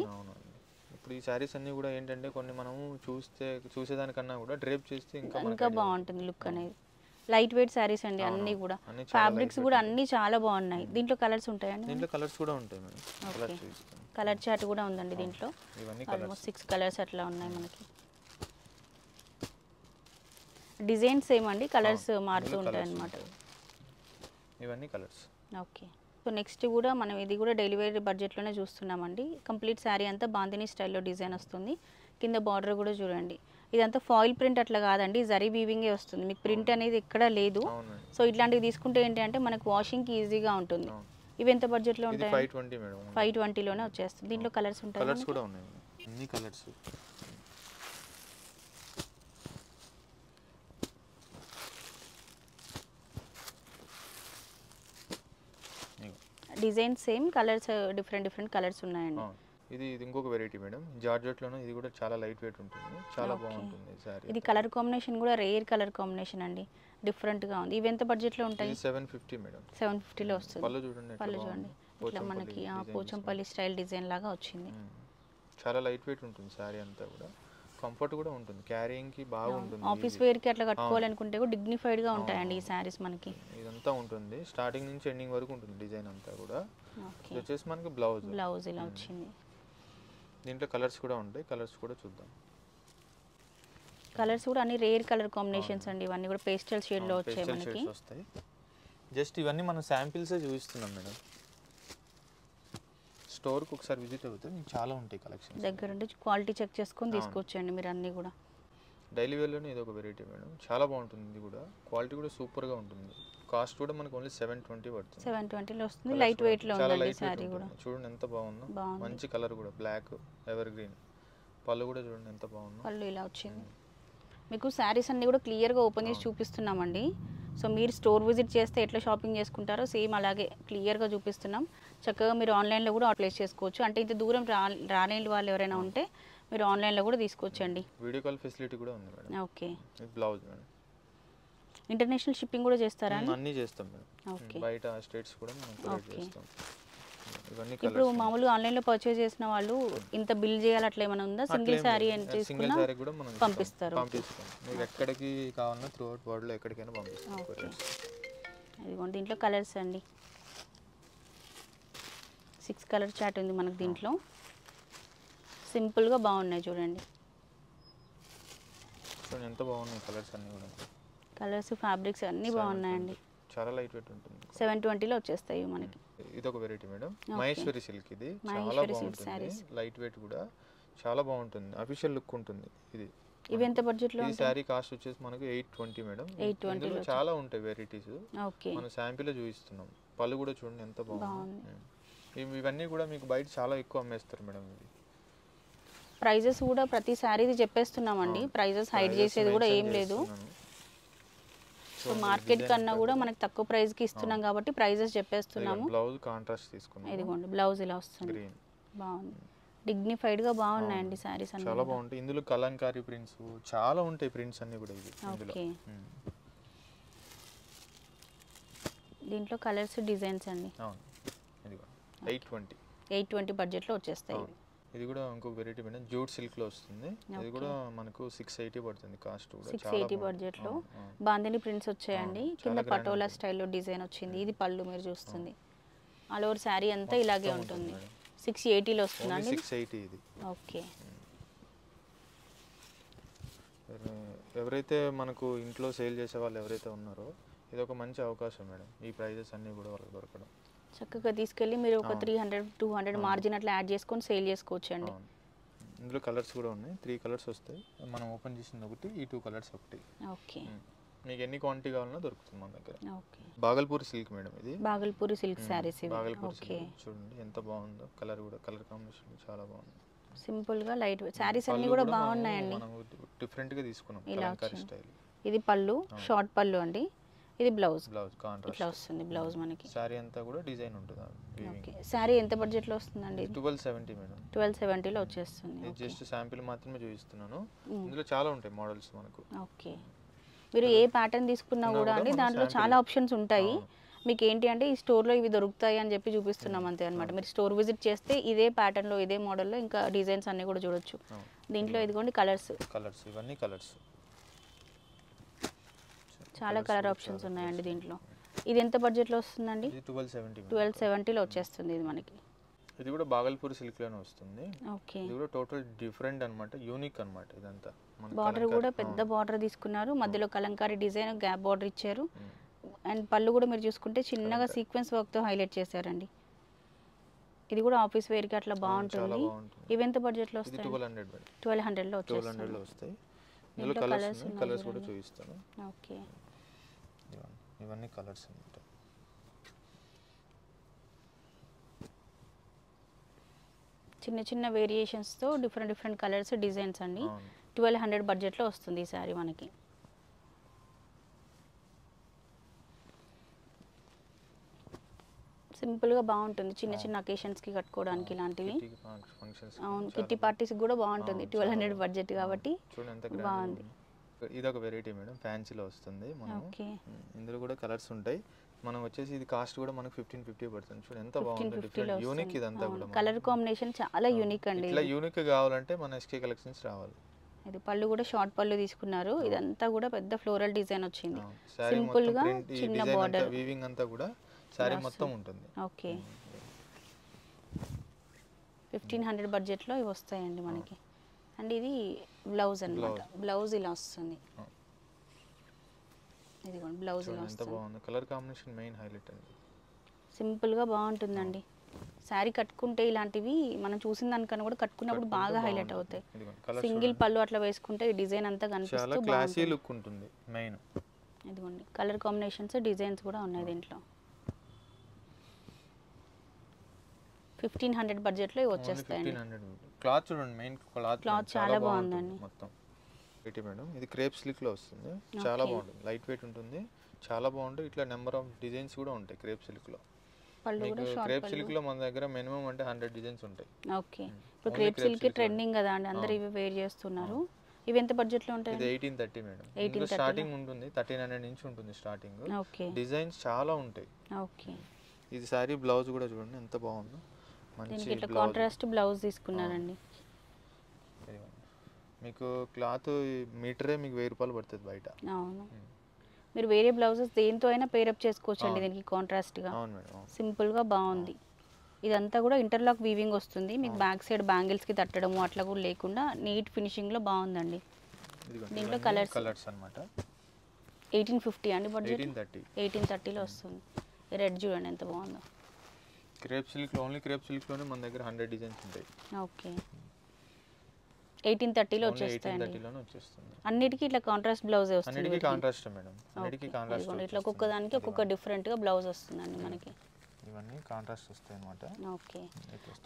ఇప్పుడు ఈ శారీస్ అన్ని కూడా ఏంటంటే కొన్ని మనం చూసేదానికన్నా కూడా డ్రేప్ చేస్తే ఇంకా బాగుంటుంది లుక్ అనేది. లైట్ వెయిట్ శారీస్ అండి అన్ని కూడా. ఫ్యాబ్రిక్స్ కూడా అన్ని చాలా బాగున్నాయి. దీంట్లో కలర్స్ ఉంటాయండి? దీంట్లో కలర్స్ కూడా ఉంటాయి మేడం. కలర్ చార్ట్ కూడా ఉందండి దీంట్లో. ఆల్మోస్ట్ 6 కలర్స్ అట్లా ఉన్నాయి మనకి. డిజైన్స్ ఏమండి, కలర్స్ మారుతూ ఉంటాయి అన్నమాట. ఇవన్నీ కలర్స్. ఓకే, సో నెక్స్ట్ కూడా మనం ఇది కూడా డెలివరీ బడ్జెట్లోనే చూస్తున్నామండి. కంప్లీట్ శారీ అంతా బాందిని స్టైల్లో డిజైన్ వస్తుంది. కింద బార్డర్ కూడా చూడండి, ఇదంతా ఫాయిల్ ప్రింట్ అట్లా కాదండి, జరీ వీవింగే వస్తుంది. మీకు ప్రింట్ అనేది ఎక్కడ లేదు. సో ఇట్లాంటివి తీసుకుంటే ఏంటి అంటే మనకు వాషింగ్కి ఈజీగా ఉంటుంది. ఇవి ఎంత బడ్జెట్లో ఉంటాయి? 520 మేడం. 520లోనే వచ్చేస్తుంది. దీంట్లో కలర్స్ ఉంటాయి. కలర్స్ కూడా ఉన్నాయి, అన్ని colours. Design same, colours different colours ఉన్నాయండి. ఇది ఇంకొక వెరైటీ మేడం. జార్జెట్లోనే ఇది కూడా చాలా లైట్ వెయిట్ ఉంటుంది, చాలా బాగుంటుంది సారీ. ఇది కలర్ కాంబినేషన్ కూడా రేర్ కలర్ కాంబినేషన్ అండి, డిఫరెంట్గా ఉంది. ఇవి ఎంత బడ్జెట్లో ఉంటాయి? 750 మేడం. 750లో వస్తుంది. పళ్ళు చూడండి, ఇట్లా మనకి పోచంపల్లి స్టైల్ డిజైన్ లాగా వచ్చింది. చాలా లైట్ వెయిట్ ఉంటుంది సారీ అంతా కూడా. కంఫర్ట్ కూడా ఉంటుంది, క్యారీయింగ్ కి బాగుంటుంది. ఆఫీస్ వేర్ కి అట్లా కట్టుకోవాలనుకుంటే కూడా డిగ్నిఫైడ్ గా ఉంటాయండి ఈ సారీస్ మనకి. ఇదంతా ఉంటుంది, స్టార్టింగ్ నుంచి ఎండింగ్ వరకు ఉంటుంది డిజైన్ అంతా కూడా. ఇది వచ్చేసి మనకి బ్లౌజ్ ఇలా వచ్చింది. దీంట్లో కలర్స్ కూడా ఉంటాయి, కలర్స్ కూడా చూద్దాం. కలర్స్ కూడా అన్ని రేర్ కలర్ కాంబినేషన్స్ అండి, ఇవన్నీ కూడా పేస్టల్ షేడ్ లో వచ్చాయి పేస్టల్ మనకి. షేడ్స్ వస్తాయి. జస్ట్ ఇవన్నీ మనం శాంపిల్సే చూపిస్తున్నాం మేడం. స్టోర్కి ఒకసారి విజిట్ అవుతే మీకు చాలా ఉంటాయి కలెక్షన్స్. దగ్గర ఉండి క్వాలిటీ చెక్ చేసుకొని తీసుకొచ్చండి మీరు అన్నీ కూడా. డైలీ వేర్లోనే ఇది ఒక వెరైటీ మేడం, చాలా బాగుంటుంది. ఇది కూడా క్వాలిటీ కూడా సూపర్గా ఉంటుంది. కాస్ట్ కూడా మనకు ఓన్లీ 720 పడుతుంది. 720లో వస్తుంది, లైట్ వెయిట్ లో ఉందండి సారీ కూడా. చూడండి ఎంత బాగుందో, మంచి కలర్ కూడా, బ్లాక్ ఎవర్ గ్రీన్. పళ్ళు కూడా చూడండి ఎంత బాగుందో, పళ్ళు ఇలా వచ్చింది. మీకు శారీస్ అన్ని కూడా క్లియర్గా ఓపెన్ చేసి చూపిస్తున్నామండి. సో మీరు స్టోర్ విజిట్ చేస్తే ఎట్లా షాపింగ్ చేసుకుంటారో సేమ్ అలాగే క్లియర్గా చూపిస్తున్నాం. చక్కగా మీరు ఆన్లైన్లో కూడా ప్లేస్ చేసుకోవచ్చు. అంటే ఇంత దూరం రాలేని వాళ్ళు ఎవరైనా ఉంటే మీరు ఆన్లైన్లో కూడా తీసుకోవచ్చండి. వీడియో కాల్ ఫెసిలిటీ కూడా ఉంది madam. Okay. Blouse madam. International shipping కూడా చేస్తారా? అన్నీ చేస్తాం మేడం. ఓకే. బయట స్టేట్స్ కూడా మనం కొరియర్ చేస్తాం. ఇవన్నీ ఇప్పుడు మామూలుగా ఆన్లైన్లో పర్చేస్ చేసిన వాళ్ళు ఇంత బిల్ చేయాలి అట్లా ఏమైనా ఉందా? సింగిల్ శారీ సింగిల్ శారీ కూడా మనం పంపిస్తారు. పంపిస్తాం. మీకు ఎక్కడికి కావాలన్నా త్రూ అవుట్ వరల్డ్లో ఎక్కడికైనా పంపిస్తాం. ఇదిగోండి దీంట్లో కలర్స్ అండి, 6 కలర్ చార్ట్ ఉంది మనకు దీంట్లో. సింపుల్గా బాగున్నాయి చూడండి. చూడండి ఎంత బాగున్నాయి కలర్స్ అన్నీ కూడా. కలర్స్ ఫ్యాబ్రిక్స్ అన్నీ బాగున్నాయండి. చాలా లైట్ వెయిట్ ఉంటుంది. 720లో వచ్చేస్తాయి మనకి. ఇది ఒక వెరైటీ మేడం, మహేశ్వరి సిల్క్. ఇది చాలా బాగుంటుంది, లైట్ వెయిట్ కూడా చాలా బాగుంటుంది, అఫీషియల్ లుక్ ఉంటుంది. ఇది ఇవి ఎంత బడ్జెట్లో? ఈ సారీ కాస్ట్ వచ్చేసి మనకు 820 మేడం. 820 చాలా ఉంటాయి వెరైటీస్. ఓకే. మనం శాంపిల్ చూపిస్తున్నాం. పళ్ళు కూడా చూడండి ఎంత బాగుంది. ఇవన్నీ కూడా మీకు బయట చాలా ఎక్కువ అమ్మేస్తారు మేడం. ఇది ప్రైజెస్ కూడా ప్రతి సారీది చెప్పేస్తున్నామండి, ప్రైజెస్ హైడ్ చేసేది కూడా ఏం లేదు. సో మార్కెట్ కన్నా కూడా మనకి తక్కువ ప్రైస్ కి ఇస్తున్నాం కాబట్టి ప్రైజెస్ చెప్పేస్తున్నాము. బ్లౌజ్ కాంట్రాస్ట్ తీసుకున్నాం. ఇదిగోండి బ్లౌజ్ ఇలా వస్తుంది, బాగుంది, డిగ్నిఫైడ్ గా బాగున్నాయండి సారీస్ అన్ని. చాలా బాగుంటాయి. ఇందులో కలంకారీ ప్రింట్స్ చాలా ఉంటాయి, ప్రింట్స్ అన్ని కూడా ఇది ఇందులో. దీంట్లో కలర్స్ డిజైన్స్ అండి. అవును. ఇదిగో 820 బడ్జెట్ లో వచ్చేస్తాయి. ఇది కూడా ఇంకొక వెరైటీ మేడం, జూట్ సిల్క్ లో వస్తుంది. ఇది కూడా మనకు 680 పడుతుంది కాస్ట్ కూడా. 680 బడ్జెట్ లో బాందిని ప్రింట్స్ వచ్చాయండి. కింద పటోలా స్టైల్లో డిజైన్ వచ్చింది. ఇది పళ్ళు మీరు చూస్తుంది. ఆల్ ఓవర్ శారీ అంతా ఇలాగే ఉంటుంది. 680లో వస్తుందండి. 680 ఇది. ఓకే. ఎవరైతే మనకు ఇంట్లో సేల్ చేసే వాళ్ళు ఎవరైతే ఉన్నారో ఇది ఒక మంచి అవకాశం మేడం. ఈ ప్రైజెస్ అన్నీ కూడా వాళ్ళకి దొరకడం. చక్కగా తీసుకెళ్ళి మీరు ఒక 300-200 మార్జిన్ అట్లా యాడ్ చేసుకొని సేల్ చేసుకోవచ్చు అండి. ఇందులో కలర్స్ కూడా ఉన్నాయి, 3 కలర్స్ వస్తాయి. మనం ఓపెన్ చేసింది ఒకటి, ఈ 2 కలర్స్ ఒకటి. ఓకే. మీకు ఎన్ని క్వాంటిటీ కావాలన్నా దొరుకుతుంది మన దగ్గర. ఓకే. Bhagalpuri silk madam. ఇది బాగల్పూరి సిల్క్ సారీస్ ఇవి. ఓకే. చూడండి ఎంత బాగుందో, కలర్ కూడా, కలర్ కాంబినేషన్ చాలా బాగుంది. సింపుల్ గా లైట్ సారీస్ అన్ని కూడా బాగున్నాయండి. మనం డిఫరెంట్ గా తీసుకున్నాం కలంకారీ స్టైల్. ఇది పళ్ళు, షార్ట్ పళ్ళు అండి. ఇది బ్లౌజ్ కాంట్రాస్ట్ ఇట్లా వస్తుంది. బ్లౌజ్ మనకి సారీ అంతా కూడా డిజైన్ ఉంటుంది. ఓకే. సారీ ఎంత బడ్జెట్ లో వస్తుందండి? 1270 మేడం. 1270లో వచ్చేస్తుంది. ఇది జస్ట్ శాంపిల్ మాత్రమే చూపిస్తున్నాను. ఇందులో చాలా ఉంటాయి మోడల్స్ మనకు. ఓకే. మీరు ఏ ప్యాటర్న్ తీసుకున్నా కూడా అండి దాంట్లో చాలా ఆప్షన్స్ ఉంటాయి. మీకు ఏంటి అంటే ఈ స్టోర్లో ఇవి దొరుకుతాయి అని చెప్పి చూపిస్తున్నాం అంతే అనమాట. మీరు స్టోర్ విజిట్ చేస్తే ఇదే ప్యాటర్న్లో ఇదే మోడల్లో ఇంకా డిజైన్స్ అన్ని కూడా చూడొచ్చు. దీంట్లో ఇదిగోండి కలర్స్ ఇవన్నీ కలర్స్ చాలా కలర్ ఆప్షన్స్ ఉన్నాయండి దీంట్లో. ఇది ఎంత బడ్జెట్లో వస్తుందండి? 1270లో వచ్చేస్తుంది ఇది మనకి. ఇది కూడా బాగల్పూర్ సిల్క్ లోనే వస్తుంది. ఓకే. ఇది కూడా టోటల్ డిఫరెంట్ అన్నమాట, యూనిక్ అన్నమాట. ఇదంతా బార్డర్ కూడా పెద్ద బార్డర్ తీసుకున్నారు, మధ్యలో కలంకారీ డిజైన్ గ్యాప్ బార్డర్ ఇచ్చారు. అండ్ పళ్ళు కూడా మీరు చూసుకుంటే చిన్నగా సీక్వెన్స్ వర్క్ తో హైలైట్ చేశారండి. ఇది కూడా ఆఫీస్ వేర్ కి అట్లా బాగుంటుంది. ఇవి ఎంత బడ్జెట్ లో వస్తాయి? 1200లో వస్తాయి. ఇందులో కలర్స్ కూడా చూపిస్తాను. ఓకే. ఇవన్నీ కలర్స్ అన్నమాట. చిన్న చిన్న వేరియేషన్స్తో డిఫరెంట్ కలర్స్ డిజైన్స్ అండి. 1200 బడ్జెట్లో వస్తుంది ఈ సారీ మనకి. సింపుల్గా బాగుంటుంది, చిన్న చిన్న అకేషన్స్కి కట్టుకోవడానికి ఇలాంటివి. అవును, కిట్టి పార్టీస్కి కూడా బాగుంటుంది. 1200 బడ్జెట్ కాబట్టి బాగుంది. ఇది ఒక వెరైటీ మేడం, ఫ్యాన్సీలో వస్తుంది. ఓకే. ఇందులో కూడా కలర్స్ ఉంటాయి. మనం వచ్చేసి ఇది కాస్ట్ కూడా మనకు 1550 పడుతుంది. చూడండి ఎంత బాగుంది, డిఫరెంట్ యూనిక్. ఇదంతా కూడా కలర్ కాంబినేషన్ చాలా యూనిక్ అండి. ఇట్లా యూనిక్ కావాలంటే మన ఎస్కే కలెక్షన్స్ రావాలి. ఇది పళ్ళు కూడా షార్ట్ పళ్ళు తీసుకున్నారు. ఇదంతా కూడా పెద్ద ఫ్లోరల్ డిజైన్ వచ్చింది. సింపుల్ గా చిన్న బార్డర్ వీవింగ్ అంతా కూడా సారీ మొత్తం ఉంటుంది. ఓకే. 1500 బడ్జెట్లో ఇవి వస్తాయండి మనకి. అండ్ ఇది బ్లౌజ్ అన్నమాట. బ్లౌజ్ ఇలా వస్తుంది. ఇదిగోండి బ్లౌజ్ ఇలా ఎంత బాగుంది. కలర్ కాంబినేషన్ మెయిన్ హైలైట్ అండి. సింపుల్గా బాగుంటుందండి. శారీ కట్టుకుంటే ఇలాంటివి మనం చూసిన దానికన్నా కూడా కట్టుకున్నప్పుడు బాగా హైలైట్ అవుతాయి. సింగిల్ పళ్ళు అట్లా వేసుకుంటే ఈ డిజైన్ అంతా కనిపిస్తూ చాలా క్లాసీ లుక్ ఉంటుంది మెయిన్. ఇదిగోండి కలర్ కాంబినేషన్స్ డిజైన్స్ కూడా ఉన్నాయి దీంట్లో. 1500 బడ్జెట్లో ఇవి వచ్చేస్తాయండి. క్లాత్ చూడండి, మెయిన్ క్లాత్ చాలా బాగుందండి మొత్తం. మేడం ఇది క్రేప్ సిల్క్ లో వస్తుంది. చాలా బాగుంటుంది, లైట్ వెయిట్ ఉంటుంది, చాలా బాగుంటుంది. ఇట్లా నెంబర్ ఆఫ్ డిజైన్స్ కూడా ఉంటాయి క్రేప్ సిల్క్ లో. క్రేప్ సిల్క్ లో మన దగ్గర మినిమం అంటే 100 డిజైన్స్ ఉంటాయి. ఓకే, ఇప్పుడు క్రేప్ సిల్క్ ట్రెండింగ్ కదా అండి, అందరూ ఇవి వేర్ చేస్తున్నారు. ఇవి ఎంత బడ్జెట్ లో ఉంటాయి? ఇది 1830 మేడం. ఇది స్టార్టింగ్ ఉంటుంది 1300 నుంచి ఉంటుంది స్టార్టింగ్. ఓకే, డిజైన్స్ చాలా ఉంటాయి. ఓకే, ఇది సారీ బ్లౌజ్ కూడా చూడండి ఎంత బాగుందో. మంచి ఇట్లా కాంట్రాస్ట్ బ్లౌజ్ తీసుకున్నారండి. మీకు క్లాత్ మీటరే మీకు 1000 రూపాయలు పడుతుంది బయట. అవును, మీరు వేరే బ్లౌజెస్ దేంతో అయినా పేరప్ చేసుకోవచ్చు అండి దీనికి కాంట్రాస్ట్గా. అవును మేడం, సింపుల్గా బాగుంది. ఇదంతా కూడా ఇంటర్లాక్ వీవింగ్ వస్తుంది. మీకు బ్యాక్ సైడ్ బ్యాంగిల్స్కి తట్టడము అట్లా కూడా లేకుండా నీట్ ఫినిషింగ్లో బాగుందండి. దీంట్లో కలర్స్ అన్నమాట. 1850 అండి బడ్జెట్. 1830లో వస్తుంది. రెడ్ చూడండి ఎంత బాగుందో. క్రేప్ సిల్క్ ఓన్లీ క్రేప్ సిల్క్లోనే మన దగ్గర 100 డిజైన్స్ ఉంటాయి. ఓకే, 1830లో వచ్చేస్తాయండి. అన్నిటికీ ఇట్లా కాంట్రాస్ట్ బ్లౌజ్ వస్తుంది. అన్నిటికీ కాంట్రాస్ట్ మేడం, అన్నిటికీ కాంట్రాస్ట్. ఇట్లా ఒక్కొక్క దానికి ఒక్కొక్క డిఫరెంట్గా బ్లౌజ్ వస్తుందండి మనకి. ఇవన్నీ కాంట్రాస్ట్ వస్తాయి అన్నమాట. ఓకే,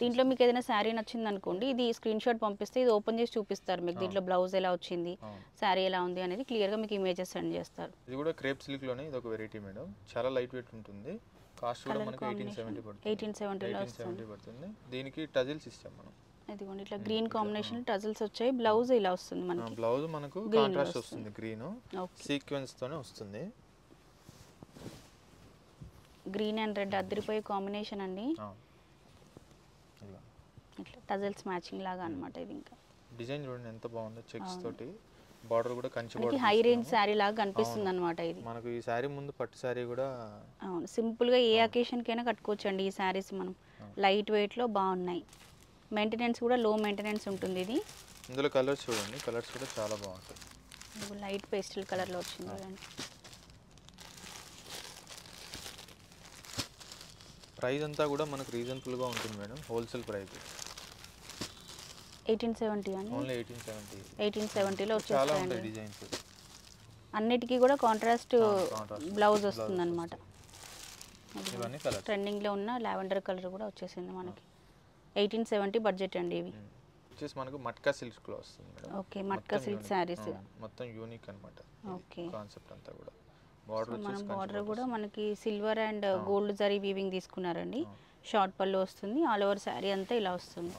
దీంట్లో మీకు ఏదైనా శారీ నచ్చింది అనుకోండి, ఇది స్క్రీన్ షాట్ పంపిస్తే ఇది ఓపెన్ చేసి చూపిస్తారు మీకు. దీంట్లో బ్లౌజ్ ఎలా వచ్చింది, శారీ ఎలా ఉంది అనేది క్లియర్గా మీకు ఇమేజెస్ సెండ్ చేస్తారు. ఇది కూడా క్రేప్ సిల్క్లోనే ఇది ఒక వెరైటీ మేడం, చాలా లైట్ వెయిట్ ఉంటుంది. కాస్ట్ కూడా మనకి 1870 పడుతుంది. 1870 పడుతుంది. దీనికి టజిల్స్ ఇస్తాం మనం. ఇదిగోండి ఇట్లా గ్రీన్ కాంబినేషన్ టజిల్స్ వచ్చాయి. బ్లౌజ్ ఇలా వస్తుంది మనకి. బ్లౌజ్ మనకు కాంట్రాస్ట్ వస్తుంది, గ్రీన్ సీక్వెన్స్ తోనే వస్తుంది. గ్రీన్ అండ్ రెడ్ అదిరిపోయే కాంబినేషన్ అండి. ఇట్లా టజిల్స్ మ్యాచింగ్ లాగా అన్నమాట. ఇది ఇంకా డిజైన్ చూడండి ఎంత బాగుందో, చెక్స్ తోటి. బార్డర్ కూడా Kanchi border, high range sari లాగా కనిపిస్తుంది అన్నమాట. ఇది మనకు ఈ శారీ ముందు పట్టు శారీ కూడా. అవును, సింపుల్ గా ఏ అకేషన్ కైనా కట్టుకోవచ్చు అండి ఈ శారీస్. మనం లైట్ వెయిట్ లో బాగున్నాయి. మెయింటెనెన్స్ కూడా లో మెయింటెనెన్స్ ఉంటుంది. ఇది ఇందులో కలర్స్ చూడండి, కలర్స్ కూడా చాలా బాగుంటాయి. లైట్ పేస్టల్ కలర్ లో వచ్చింది చూడండి. ప్రైస్ అంతా కూడా మనకు రీజనబుల్ గా ఉంటుంది మేడం, హోల్సేల్ ప్రైస్. 1870 అండి. ఓన్లీ 1870. 1870లో చాలా వచ్చేస్తాయండి. ఉంటాయి డిజైన్స్. అన్నిటికీ కూడా కాంట్రాస్ట్ బ్లౌజ్ వస్తుంది అన్నమాట. ఇవన్నీ కలర్స్. ట్రెండింగ్ లో ఉన్న లావెండర్ కలర్ కూడా వచ్చేసింది మనకి. 1870 బడ్జెట్ అండి. ఇవి వచ్చేసి మనకు మట్కా సిల్క్ లో వస్తుంది madam. Okay, matka silk saris మొత్తం యూనిక్ అన్నమాట. ఓకే, కాన్సెప్ట్ అంతా కూడా. బార్డర్ మన బార్డర్ కూడా మనకి silver and gold zari weaving తీసుకున్నారండి. షార్ట్ పళ్ళు వస్తుంది. ఆల్ ఓవర్ శారీ అంతా ఇలా వస్తుంది.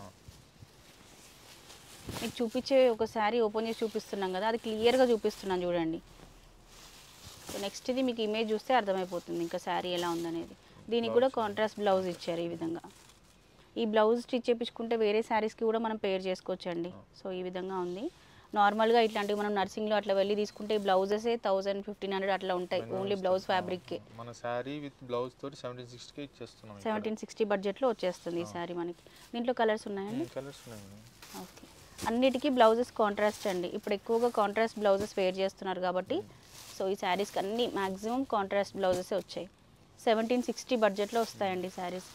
మీకు చూపించే ఒక శారీ ఓపెన్ చేసి చూపిస్తున్నాం కదా, అది క్లియర్గా చూపిస్తున్నాను చూడండి. సో నెక్స్ట్ ఇది మీకు ఇమేజ్ చూస్తే అర్థమైపోతుంది ఇంకా శారీ ఎలా ఉందనేది. దీనికి కూడా కాంట్రాస్ట్ బ్లౌజ్ ఇచ్చారు ఈ విధంగా. ఈ బ్లౌజ్ స్టిచ్ చేయించుకుంటే వేరే శారీస్కి కూడా మనం పేర్ చేసుకోవచ్చండి. సో ఈ విధంగా ఉంది. నార్మల్గా ఇట్లాంటివి మనం నర్సింగ్లో అట్లా వెళ్ళి తీసుకుంటే ఈ బ్లౌజెసే 1000-1500 అట్లా ఉంటాయి, ఓన్లీ బ్లౌజ్ ఫ్యాబ్రిక్కే. మన శారీ విత్ బ్లౌజ్ తోటి 1760 ఇచ్చేస్తున్నాం. 1760 బడ్జెట్లో వచ్చేస్తుంది ఈ శారీ మనకి. దీంట్లో కలర్స్ ఉన్నాయండి. కలర్స్ ఉన్నాయి. ఓకే, అన్నిటికీ బ్లౌజెస్ కాంట్రాస్ట్ అండి. ఇప్పుడు ఎక్కువగా కాంట్రాస్ట్ బ్లౌజెస్ వేర్ చేస్తున్నారు కాబట్టి సో ఈ శారీస్కి అన్ని మ్యాక్సిమం కాంట్రాస్ట్ బ్లౌజెసే వచ్చాయి. 1760 బడ్జెట్లో వస్తాయండి శారీస్.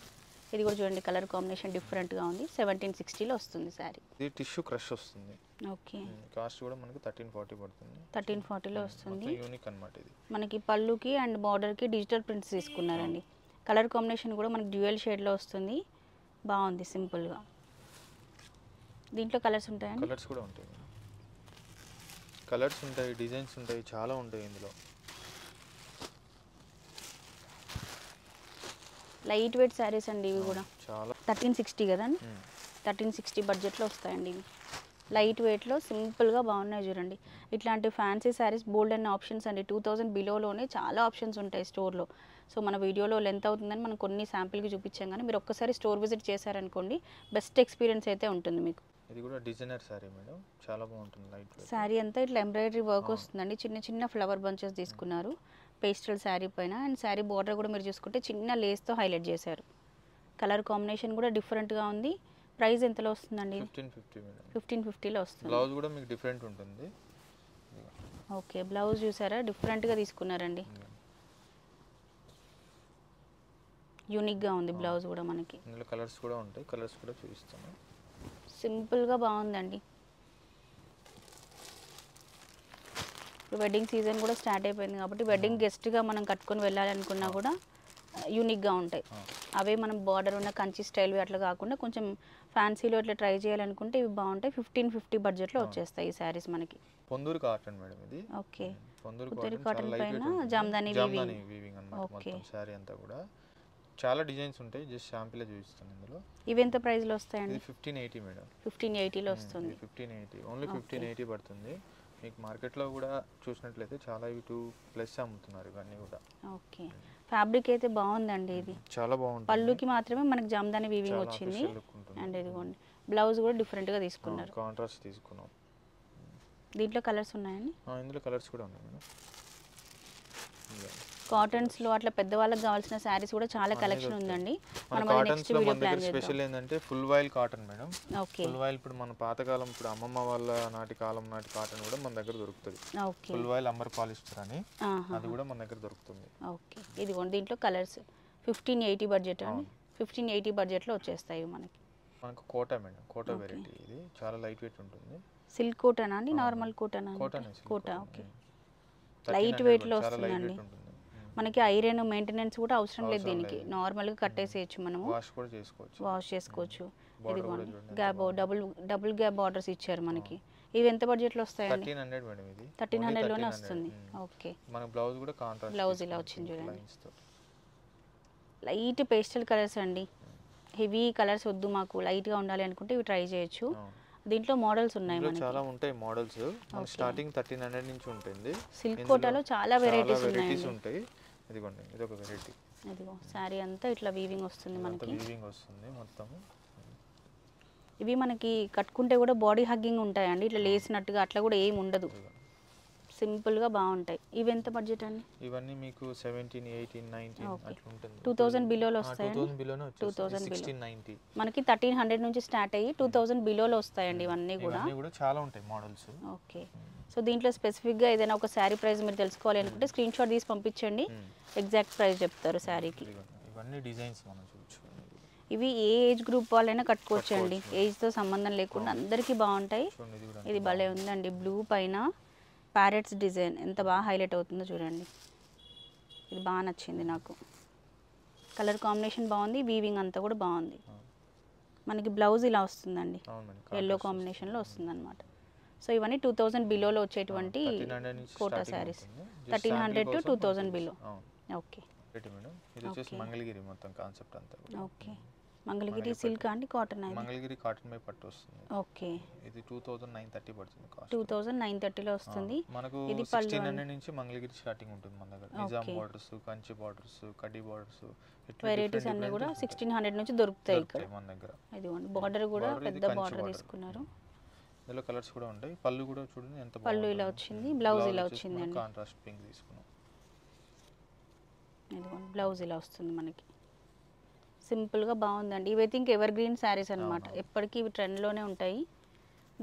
ఇది కూడా చూడండి కలర్ కాంబినేషన్ డిఫరెంట్గా ఉంది. 1760లో వస్తుంది శారీ. ఇది టిష్యూ క్రష్ వస్తుంది. ఓకే, కాస్ట్ కూడా మనకు 1340 పడుతుంది. 1340లో వస్తుంది. యూనిక్ అన్నమాట. ఇది మనకి పళ్ళుకి అండ్ బార్డర్కి డిజిటల్ ప్రింట్స్ తీసుకున్నారండి. కలర్ కాంబినేషన్ కూడా మనకి డ్యూయల్ షేడ్లో వస్తుంది. బాగుంది సింపుల్గా. దీంట్లో కలర్స్ ఉంటాయండి. కలర్స్ కూడా ఉంటాయి, కలర్స్ ఉంటాయి, డిజైన్స్ ఉంటాయి, చాలా ఉంటాయి ఇందులో. లైట్ వెయిట్ శారీస్ అండి ఇవి కూడా. చాలా 1360 కదండి. 1360 బడ్జెట్లో వస్తాయండి ఇవి. లైట్ వెయిట్లో సింపుల్గా బాగున్నాయి చూడండి. ఇట్లాంటి ఫ్యాన్సీ శారీస్ బోల్డ్ అనే ఆప్షన్స్ అండి. 2000 బిలోలోనే చాలా ఆప్షన్స్ ఉంటాయి స్టోర్లో. సో మన వీడియోలో లెంత్ అవుతుందని మనం కొన్ని శాంపిల్కి చూపించాం, కానీ మీరు ఒక్కసారి స్టోర్ విజిట్ చేశారనుకోండి బెస్ట్ ఎక్స్పీరియన్స్ అయితే ఉంటుంది మీకు. ఇది కూడా డిజైనర్ శారీ మేడం, చాలా బాగుంటుంది. లైట్ శారీ అంతా ఇట్లా ఎంబ్రాయిడరీ వర్క్ వస్తుందండి. చిన్న చిన్న ఫ్లవర్ బంచెస్ తీసుకున్నారు పేస్టల్ శారీ పైన. అండ్ శారీ బార్డర్ కూడా మీరు చూసుకుంటే చిన్న లేస్తో హైలైట్ చేశారు. కలర్ కాంబినేషన్ కూడా డిఫరెంట్గా ఉంది. ప్రైస్ ఎంతలో వస్తుందండి? 1550 మేడం. 1550లో వస్తుంది. బ్లౌజ్ కూడా మీకు డిఫరెంట్ ఉంటుంది. ఓకే, బ్లౌజ్ చూసారా డిఫరెంట్గా తీసుకున్నారండి, యూనిక్గా ఉంది బ్లౌజ్ కూడా మనకి. ఇందులో కలర్స్ కూడా ఉంటాయి, కలర్స్ కూడా చూపిస్తాను. సింపుల్గా బాగుందండి. ఇప్పుడు వెడ్డింగ్ సీజన్ కూడా స్టార్ట్ అయిపోయింది కాబట్టి వెడ్డింగ్ గెస్ట్గా మనం కట్టుకొని వెళ్ళాలనుకున్నా కూడా యూనిక్గా ఉంటాయి. అవే మనం బార్డర్ ఉన్న కంచి స్టైల్ అట్లా కాకుండా కొంచెం ఫ్యాన్సీలో అట్లా ట్రై చేయాలనుకుంటే ఇవి బాగుంటాయి. 1550 బడ్జెట్లో వచ్చేస్తాయి ఈ శారీస్ మనకి. పొందూరు కాటన్ మేడం ఇది. ఓకే, పొందూరు కాటన్ పైన జామ్దాని వీవింగ్ అన్నమాట. మొత్తం శారీ అంతా కూడా చాలా డిజైన్స్ ఉంటాయి, జస్ట్ శాంపిల్ చూపిస్తాను ఇందులో. ఇవి ఎంత ప్రైస్లో వస్తాయండి? 1580 మేడం. 1580లో వస్తుంది. 1580 ఓన్లీ 1580 పడుతుంది. మీకు మార్కెట్లో కూడా చూసినట్లయితే చాలా ఇవి 2+ అమ్ముతున్నారు ఇవన్నీ కూడా. ఓకే, ఫ్యాబ్రిక్ అయితే బాగుందండి, ఇది చాలా బాగుంటుంది. పళ్ళుకి మాత్రమే మనకి జామ్దాని వీవింగ్ వచ్చింది. అండ్ ఇదిగోండి బ్లౌజ్ కూడా డిఫరెంట్గా తీసుకున్నారు, కాంట్రాస్ట్ తీసుకున్నాం. దీంట్లో కలర్స్ ఉన్నాయండి? ఇందులో కలర్స్ కూడా ఉన్నాయి మేడం. కాటన్స్లో అట్లా పెద్దవాళ్ళకి కావాల్సిన శారీస్ కూడా చాలా కలెక్షన్ ఉందండి. మనం అది నెక్స్ట్ వీడియో ప్లాన్ చేద్దాం. స్పెషల్ ఏంటంటే full voile cotton madam. Okay, full voile ఇప్పుడు మన పాతకాలం, ఇప్పుడు అమ్మమ్మ వాళ్ళ నాటి కాలం నాటి కాటన్ కూడా మన దగ్గర దొరుకుతుంది. Okay, full voile amber polyester అని, అది కూడా మన దగ్గర దొరుకుతుంది. ఓకే, ఇదిగోండి దీంట్లో కలర్స్ 1580 బడ్జెట్ అండి. 1580 బడ్జెట్లో వచ్చేస్తాయి మనకి. మనకు కోటా మేడం, కోటా వెరైటీ. ఇది చాలా లైట్ వెయిట్ ఉంటుంది. సిల్క్ కోటానా అండి, నార్మల్ కోటానా? కోటా. ఓకే, లైట్ వెయిట్లో వస్తుందండి మనకి. ఐరన్ మెయింటెనెన్స్ కూడా అవసరం లేదు దీనికి, నార్మల్గా కట్టేసేయచ్చు మనము, వాష్ చేసుకోవచ్చు. ఇదిగోండి గ్యాప్ డబుల్ గ్యాప్ బార్డర్స్ ఇచ్చారు మనకి. ఇవి ఎంత బడ్జెట్లో వస్తాయండి? 1300 మేడం. ఇది 1300లోనే వస్తుంది. ఓకే, మన బ్లౌజ్ కూడా కాంట్రాస్ట్ బ్లౌజ్ ఇలా వచ్చింది చూడండి. లైట్ పేస్టల్ కలర్స్ అండి, హెవీ కలర్స్ వద్దు మాకు, లైట్గా ఉండాలి అనుకుంటే ఇవి ట్రై చేయొచ్చు. దీంట్లో మోడల్స్ ఉన్నాయి మనకి, చాలా ఉంటాయి మోడల్స్. స్టార్టింగ్ 1300 నుంచి ఉంటుంది. సిల్క్ కోటాలో చాలా వెరైటీస్ ఉంటాయి. ఇదిగోండి, ఇది ఒక వెరైటీ. ఇదిగో సారీ అంతా ఇట్లా వీవింగ్ వస్తుంది మనకి, వీవింగ్ వస్తుంది మొత్తం. ఇవి మనకి కట్టుకుంటే కూడా బాడీ హగ్గింగ్ ఉంటాయండి, ఇట్లా లేసినట్టుగా అట్లా కూడా ఏమి ఉండదు, సింపుల్గా బాగుంటాయి. ఇవి ఎంత బడ్జెట్ అండి? ఇవన్నీ మీకు 17, 18, 19 అట్లా ఉంటుంది. 2000 బిలోలో వస్తాయండి. 2000 1690 మనకి 1300 నుంచి స్టార్ట్ అయ్యి 2000 బిలోలో వస్తాయండి ఇవన్నీ కూడా. చాలా ఉంటాయి మోడల్స్. ఓకే, సో దీంట్లో స్పెసిఫిక్గా ఏదైనా ఒక శారీ ప్రైస్ మీరు తెలుసుకోవాలి అనుకుంటే స్క్రీన్ షాట్ తీసి పంపించండి, ఎగ్జాక్ట్ ప్రైస్ చెప్తారు శారీకి. ఇవన్నీ డిజైన్స్ మనం చూడొచ్చు. ఇవి ఏ ఏజ్ గ్రూప్ వాళ్ళైనా కట్టుకోవచ్చు అండి, ఏజ్తో సంబంధం లేకుండా అందరికీ బాగుంటాయి. ఇది భలే ఉందండి, బ్లూ పైన ప్యారెట్స్ డిజైన్ ఎంత బాగా హైలైట్ అవుతుందో చూడండి. ఇది బాగా నచ్చింది నాకు, కలర్ కాంబినేషన్ బాగుంది, వీవింగ్ అంతా కూడా బాగుంది. మనకి బ్లౌజ్ ఇలా వస్తుందండి, ఎల్లో కాంబినేషన్లో వస్తుంది అనమాట. సో ఇవన్నీ 2000 బిలోలో వచ్చేటువంటి Kota saris, 1300 to 2000 below. Okay, Mangalagiri మొత్తం కాన్సెప్ట్ అంతా. ఓకే, మంగళగిరి సిల్క్ అండి, కాటన్? మంగళగిరి కాటన్ పై పట్టు వస్తుంది. ఓకే, ఇది 2930 పడుతుంది కాస్ట్. 2930లో వస్తుంది. మనకు 1600 నుంచి మంగళగిరి స్టార్టింగ్ ఉంటుంది మన దగ్గర. నిజాం బార్డర్స్, కంచి బార్డర్స్, కడ్డీ బార్డర్స్, వెరైటీస్ అన్ని కూడా 1600 నుంచి దొరుకుతాయి ఇక్కడ మన దగ్గర. ఇదిగోండి బార్డర్ కూడా పెద్ద బార్డర్ తీసుకున్నారు. ఇందులో కలర్స్ కూడా ఉంటాయి. పళ్ళు కూడా చూడండి ఎంత బాగుంది. పళ్ళు ఇలా వచ్చింది, బ్లౌజ్ ఇలా వచ్చింది అండి, కాంట్రాస్ట్ పింక్ తీసుకున్నాం. ఇదిగోండి బ్లౌజ్ ఇలా వస్తుంది మనకి, సింపుల్గా బాగుందండి. ఇవి థింక్ ఎవర్ గ్రీన్ శారీస్ అనమాట, ఎప్పటికీ ఇవి ట్రెండ్లోనే ఉంటాయి.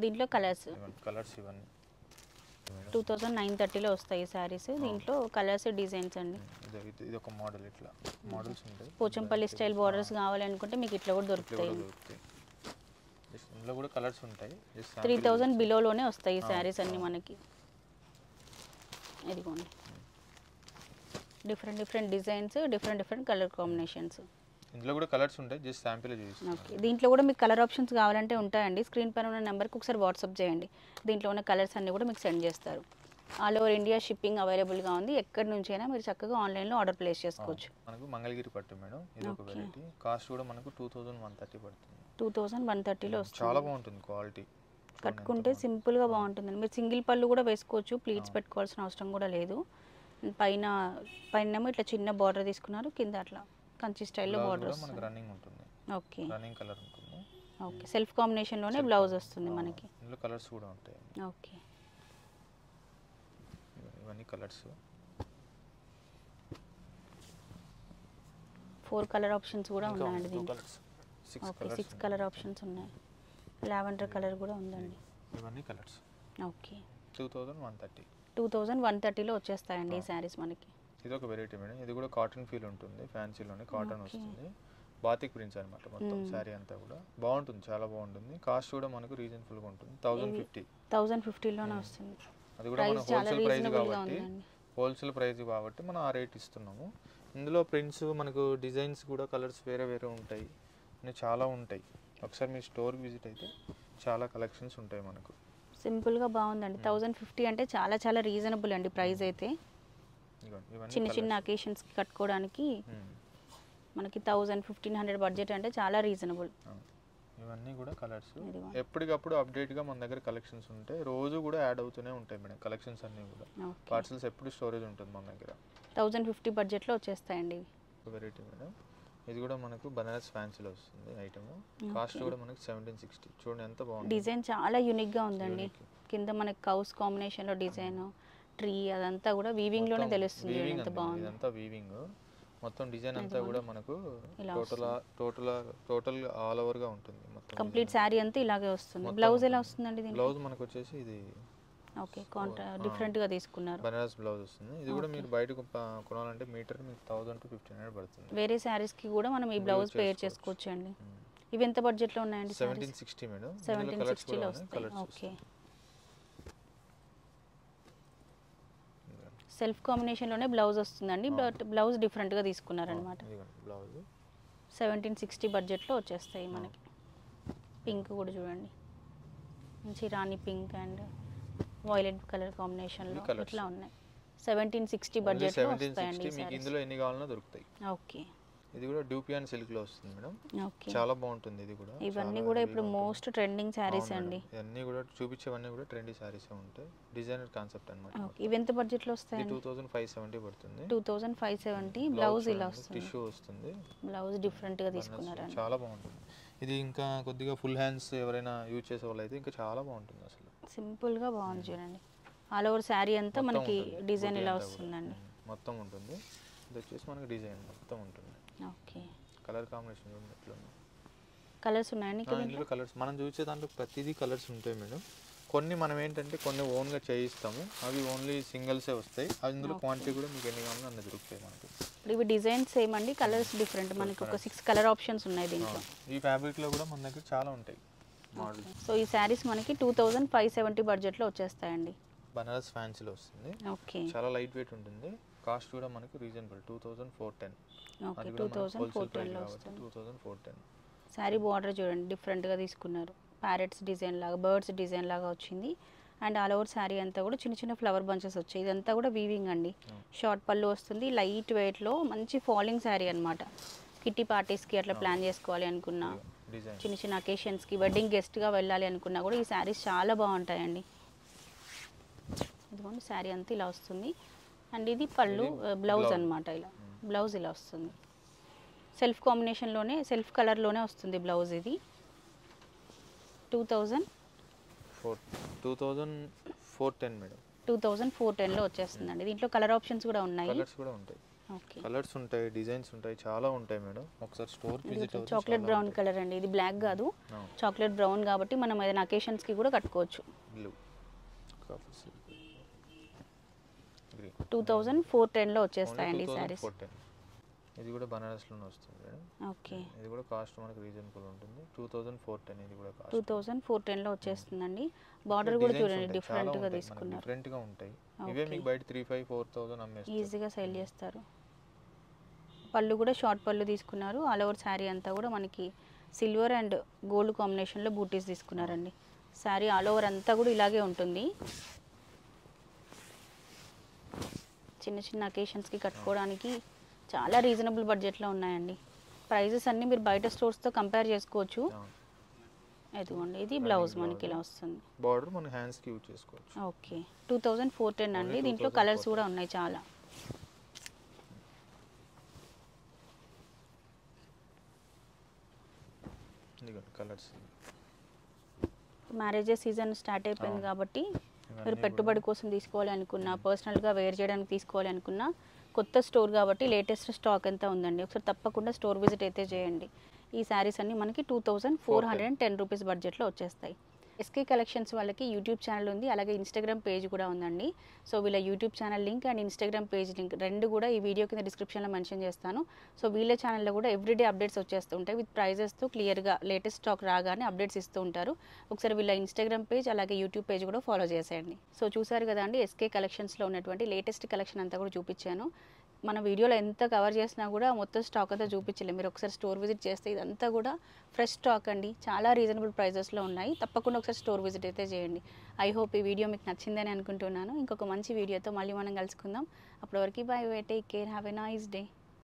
దీంట్లో కలర్స్ ఇవన్నీ 2930లో వస్తాయి శారీస్. దీంట్లో కలర్స్ డిజైన్స్ అండి. ఇది ఒక మోడల్, ఇట్లా మోడల్స్ ఉంటాయి. పోచంపల్లి స్టైల్ బార్డర్స్ కావాలనుకుంటే మీకు ఇట్లా కూడా దొరుకుతాయి. ఇందులో కూడా కలర్స్ ఉంటాయి. 3000 బిలోలోనే వస్తాయి ఈ శారీస్ అన్ని మనకి. ఇదిగోండి different designs, different colour combinations. ఇందులో కూడా కలర్స్ ఉంటాయి, జస్ట్ శాంపిల్ చూపిస్తాను. ఓకే, దీంట్లో కూడా మీకు కలర్ ఆప్షన్స్ కావాలంటే ఉంటాయండి. స్క్రీన్ పైన ఉన్న నెంబర్కి ఒకసారి వాట్సాప్ చేయండి, దీంట్లో ఉన్న కలర్స్ అన్నీ కూడా మీకు సెండ్ చేస్తారు. ఆల్ ఓవర్ ఇండియా షిప్పింగ్ అవైలబుల్గా ఉంది, ఎక్కడి నుంచి అయినా మీరు చక్కగా ఆన్లైన్లో ఆర్డర్ ప్లేస్ చేసుకోవచ్చు. మనకు మంగళగిరి పట్టు మేడం, ఇది ఒక వెరైటీ. కాస్ట్ కూడా మనకు 2130 పడుతుంది. 2130లో వస్తుంది. చాలా బాగుంటుంది క్వాలిటీ, కట్టుకుంటే సింపుల్గా బాగుంటుందండి. మీరు సింగిల్ పళ్ళు కూడా వేసుకోవచ్చు, ప్లీట్స్ పెట్టుకోవాల్సిన అవసరం కూడా లేదు. పైన ఇట్లా చిన్న బార్డర్ తీసుకున్నారు, కింద అట్లా కంచి స్టైల్లో బార్డర్ మనకి రన్నింగ్ ఉంటుంది. ఓకే, రన్నింగ్ కలర్ ఉంటుంది. ఓకే, సెల్ఫ్ కాంబినేషన్లోనే బ్లౌజ్ వస్తుంది మనకి. ఇందులో కలర్స్ కూడా ఉంటాయి. ఓకే, ఇవన్నీ కలర్స్. 4 కలర్ ఆప్షన్స్ కూడా ఉన్నాయండి దీంట్లో. ఓకే 6 కలర్ ఆప్షన్స్ ఉన్నాయి. లావెండర్ కలర్ కూడా ఉందండి. ఇవన్నీ కలర్స్. ఓకే 2130. 2130లో వచ్చేస్తాయండి ఈ శారీస్ మనకి. ఇది ఒక వెరైటీ మేడం. ఇది కూడా కాటన్ ఫీల్ ఉంటుంది, ఫ్యాన్సీలోనే కాటన్ వస్తుంది. బాతిక్ ప్రింట్స్ అనమాట మొత్తం శారీ అంతా కూడా. బాగుంటుంది, చాలా బాగుంటుంది. కాస్ట్ కూడా మనకు రీజనబుల్గా ఉంటుంది. 1050లోనే వస్తుంది. అది కూడా మన హోల్సేల్ ప్రైస్ కాబట్టి మనం ఆ రేట్ ఇస్తున్నాము. ఇందులో ప్రింట్స్ మనకు డిజైన్స్ కూడా కలర్స్ వేరే వేరే ఉంటాయి, చాలా ఉంటాయి. ఒకసారి మీ స్టోర్కి విజిట్ అయితే చాలా కలెక్షన్స్ ఉంటాయి మనకు. సింపుల్గా బాగుందండి. 1050 అంటే చాలా చాలా రీజనబుల్ అండి ప్రైస్ అయితే. చిన్న చిన్న అకేషన్స్కి కట్టుకోవడానికి మనకి 1000-1500 బడ్జెట్ అంటే చాలా రీజనబుల్. ఇవన్నీ కూడా కలర్స్ ఎప్పటికప్పుడు అప్డేట్గా మన దగ్గర కలెక్షన్స్ ఉంటాయి. రోజు కూడా యాడ్ అవుతూనే ఉంటాయి మేడం కలెక్షన్స్ అన్నీ కూడా. పార్సల్స్ ఎప్పుడు స్టోరేజ్ ఉంటుంది మన దగ్గర. 1050 బడ్జెట్లో వచ్చేస్తాయండి. Variety madam. ఇది కూడా మనకు బనారస్ ఫ్యాన్సీలో వస్తుంది ఐటమ్. కాస్ట్ కూడా మనకు 1760. చూడండి ఎంత బాగుంది. డిజైన్ చాలా యూనిక్గా ఉందండి. కింద మనకి కౌస్ కాంబినేషన్లో డిజైన్, ట్రీ అదంతా కూడా వీవింగ్లోనే తెలుస్తుంది. ఎంత బాగుంది. ఇదంతా వీవింగ్ మొత్తం. డిజైన్ అంతా కూడా మనకు టోటల్ ఆల్ ఓవర్గా ఉంటుంది మొత్తం. కంప్లీట్ శారీ అంతా ఇలాగే వస్తుంది. బ్లౌజ్ ఎలా వస్తుందండి దీనికి? బ్లౌజ్ మనకు వచ్చేసి ఇది ఓకే డిఫరెంట్గా తీసుకున్నారు. బనారస్ బ్లౌజ్ వస్తుంది. ఇది కూడా మీరు బయట కొనాలంటే మీటర్ మీకు 1000-1500 పడుతుంది. వేరే శారీస్కి కూడా మనం ఈ బ్లౌజ్ పేర్ చేసుకోవచ్చు అండి. ఇవి ఎంత బడ్జెట్లో ఉన్నాయండి? 1760 మేడం. 1760లో వస్తాయి. ఓకే సెల్ఫ్ కాంబినేషన్లోనే బ్లౌజ్ వస్తుందండి. బట్ బ్లౌజ్ డిఫరెంట్గా తీసుకున్నారనమాట. 1760 బడ్జెట్లో వచ్చేస్తాయి మనకి. పింక్ కూడా చూడండి, మంచి రాణి పింక్ అండ్ వైలెట్ కలర్ కాంబినేషన్లో ఇట్లా ఉన్నాయి. 1760 బడ్జెట్లో వస్తాయండి. మీకు ఇందులో ఎన్ని కావాలన్నా దొరుకుతాయి. ఓకే ఇది కూడా డ్యూపియాన్ సిల్క్ లో వస్తుంది మేడం. ఓకే చాలా బాగుంటుంది. ఇది కూడా ఇవన్నీ కూడా ఇప్పుడు మోస్ట్ ట్రెండింగ్ సారీస్ అండి. ఇవన్నీ కూడా చూపించేవన్నీ కూడా ట్రెండీ సారీస్ ఉంటాయి. డిజైనర్ కాన్సెప్ట్ అన్నమాట. ఓకే ఇవి ఎంత బడ్జెట్ లో వస్తాయి? 2570 పడుతుంది. 2570 బ్లౌజ్ ఇలా వస్తుంది. టిష్యూ వస్తుంది. బ్లౌజ్ డిఫరెంట్ గా తీసుకున్నారండి. చాలా బాగుంటుంది. ఇది ఇంకా కొద్దిగా ఫుల్ హ్యాండ్స్ ఎవరైనా యూజ్ చేసే వాళ్ళు అయితే ఇంకా చాలా బాగుంటుంది. అసలు సింపుల్ గా బాగుంది చూడండి. ఆల్ ఓవర్ శారీ అంతా మనకి డిజైన్ ఇలా వస్తుందండి. మొత్తం ఉంటుంది. ఇది వచ్చేసి మనకి డిజైన్ మొత్తం ఉంటుంది. ఓకే కలర్ కాంబినేషన్ ఎట్లా కలర్స్ ఉన్నాయండి ఇందులో? కలర్స్ మనం చూసే దాంట్లో ప్రతిదీ కలర్స్ ఉంటాయి మేడం. కొన్ని మనం ఏంటంటే కొన్ని ఓన్గా చేయిస్తాము, అవి ఓన్లీ సింగిల్సే వస్తాయి. అందులో క్వాంటిటీ కూడా మీకు ఎన్ని కావాలో అన్నీ దొరుకుతాయి మనకి. ఇవి డిజైన్స్ సేమ్ అండి, కలర్స్ డిఫరెంట్. మనకి ఒక 6 కలర్ ఆప్షన్స్ ఉన్నాయి దీంట్లో. ఈ ఫ్యాబ్రిక్లో కూడా మన దగ్గర చాలా ఉంటాయి మోడల్. సో ఈ శారీస్ మనకి 2570 బడ్జెట్లో వచ్చేస్తాయండి. బనారస్ ఫ్యాన్సీలో వస్తుంది. ఓకే చాలా లైట్ వెయిట్ ఉంటుంది. కాస్ట్ కూడా మనకు రీజనబుల్ 2410. ఓకే 2410లో వస్తుంది. 2410. శారీ బార్డర్ చూడండి డిఫరెంట్గా తీసుకున్నారు. ప్యారెట్స్ డిజైన్ లాగా, బర్డ్స్ డిజైన్ లాగా వచ్చింది. అండ్ ఆల్ ఓవర్ శారీ అంతా కూడా చిన్న చిన్న ఫ్లవర్ బంచెస్ వచ్చాయి. ఇదంతా కూడా వీవింగ్ అండి. షార్ట్ పళ్ళు వస్తుంది. లైట్ వెయిట్లో మంచి ఫాలింగ్ శారీ అనమాట. కిట్టి పార్టీస్కి అట్లా ప్లాన్ చేసుకోవాలి అనుకున్నా, చిన్న చిన్న అకేషన్స్కి, వెడ్డింగ్ గెస్ట్గా వెళ్ళాలి అనుకున్నా కూడా ఈ శారీస్ చాలా బాగుంటాయండి. ఇదిగోండి శారీ అంతా ఇలా వస్తుంది. అండ్ ఇది పళ్ళు, బ్లౌజ్ అనమాట. ఇలా బ్లౌజ్ ఇలా వస్తుంది. సెల్ఫ్ కాంబినేషన్లోనే, సెల్ఫ్ కలర్లోనే వస్తుంది బ్లౌజ్. ఇది 2410 మేడం. 2410లో వచ్చేస్తుందండి. దీంట్లో కలర్ ఆప్షన్స్ కూడా ఉన్నాయి. కలర్స్ కూడా ఉంటాయి. ఓకే కలర్స్ ఉంటాయి, డిజైన్స్ ఉంటాయి, చాలా ఉంటాయి మేడం. ఒకసారి స్టోర్ విజిట్ అవ్వండి. చాక్లెట్ బ్రౌన్ కలర్ అండి. ఇది బ్లాక్ కాదు, చాక్లెట్ బ్రౌన్ కాబట్టి మనం ఏదైనా అకేషన్స్కి కూడా కట్టుకోవచ్చు. బ్లూ 2410లో వచ్చేస్తాయండి సారీస్. ఇది కూడా బనారస్లోనే వస్తుంది మేడం. ఓకే ఇది కూడా కాస్ట్ మనకు రీజనబుల్ ఉంటుంది. 2410. ఇది కూడా కాస్ట్ 2410లో వచ్చేస్తుందండి. బార్డర్ కూడా చూడండి డిఫరెంట్గా తీసుకున్నారు. డిఫరెంట్గా ఉంటాయి. ఇవే మీకు బయట 3500-4000 అమ్మేస్తారు. ఈజీగా సేల్ చేస్తారు. పళ్ళు కూడా షార్ట్ పళ్ళు తీసుకున్నారు. ఆల్ ఓవర్ శారీ అంతా కూడా మనకి సిల్వర్ అండ్ గోల్డ్ కాంబినేషన్లో బూటీస్ తీసుకున్నారండి. శారీ ఆల్ ఓవర్ అంతా కూడా ఇలాగే ఉంటుంది. చిన్న చిన్న అకేషన్స్కి కట్టుకోవడానికి చాలా రీజనబుల్ బడ్జెట్లో ఉన్నాయండి. ప్రైజెస్ అన్నీ మీరు బయట స్టోర్స్తో కంపేర్ చేసుకోవచ్చు. ఇదిగోండి ఇది బ్లౌజ్ మనకి ఇలా వస్తుంది. బార్డర్ మన హ్యాండ్స్కి యూజ్ చేసుకోవచ్చు. ఓకే 2410 అండి. దీంట్లో కలర్స్ కూడా ఉన్నాయి చాలా. కలర్స్ మ్యారేజెస్ సీజన్ స్టార్ట్ అయిపోయింది కాబట్టి మీరు పెట్టుబడి కోసం తీసుకోవాలి అనుకున్నా, పర్సనల్గా వేర్ చేయడానికి తీసుకోవాలి అనుకున్నా, కొత్త స్టోర్ కాబట్టి లేటెస్ట్ స్టాక్ అంతా ఉందండి. ఒకసారి తప్పకుండా స్టోర్ విజిట్ అయితే చేయండి. ఈ శారీస్ అన్ని మనకి 2410 రూపీస్ బడ్జెట్లో వచ్చేస్తాయి. ఎస్కే కలెక్షన్స్ వాళ్ళకి యూట్యూబ్ ఛానల్ ఉంది, అలాగే ఇన్స్టాగ్రామ్ పేజ్ కూడా ఉందండి. సో వీళ్ళ YouTube channel link and Instagram page link రెండు కూడా ఈ వీడియో కింద డిస్క్రిప్షన్లో మెన్షన్ చేస్తాను. సో వీళ్ళ ఛానల్లో కూడా ఎవ్రీడే అప్డేట్స్ వచ్చేస్తుంటాయి విత్ ప్రైజెస్తో క్లియర్గా లేటెస్ట్ స్టాక్ రాగానే అప్డేట్స్ ఇస్తూ ఉంటారు. ఒకసారి వీళ్ళ ఇన్స్టాగ్రామ్ పేజ్ అలాగే యూట్యూబ్ పేజ్ కూడా ఫాలో చేసేయండి. సో చూసారు కదా అండి, ఎస్కే కలెక్షన్స్లో ఉన్నటువంటి లేటెస్ట్ కలెక్షన్ అంతా కూడా చూపించాను. మన వీడియోలో ఎంత కవర్ చేసినా కూడా మొత్తం స్టాక్ అంతా చూపించలేదు. మీరు ఒకసారి స్టోర్ విజిట్ చేస్తే ఇదంతా కూడా ఫ్రెష్ స్టాక్ అండి, చాలా రీజనబుల్ ప్రైజెస్లో ఉన్నాయి. తప్పకుండా ఒకసారి స్టోర్ విజిట్ అయితే చేయండి. ఐ హోప్ ఈ వీడియో మీకు నచ్చిందని అనుకుంటున్నాను. ఇంకొక మంచి వీడియోతో మళ్ళీ మనం కలుసుకుందాం. అప్పటివరకు by by, take care, have a nice day.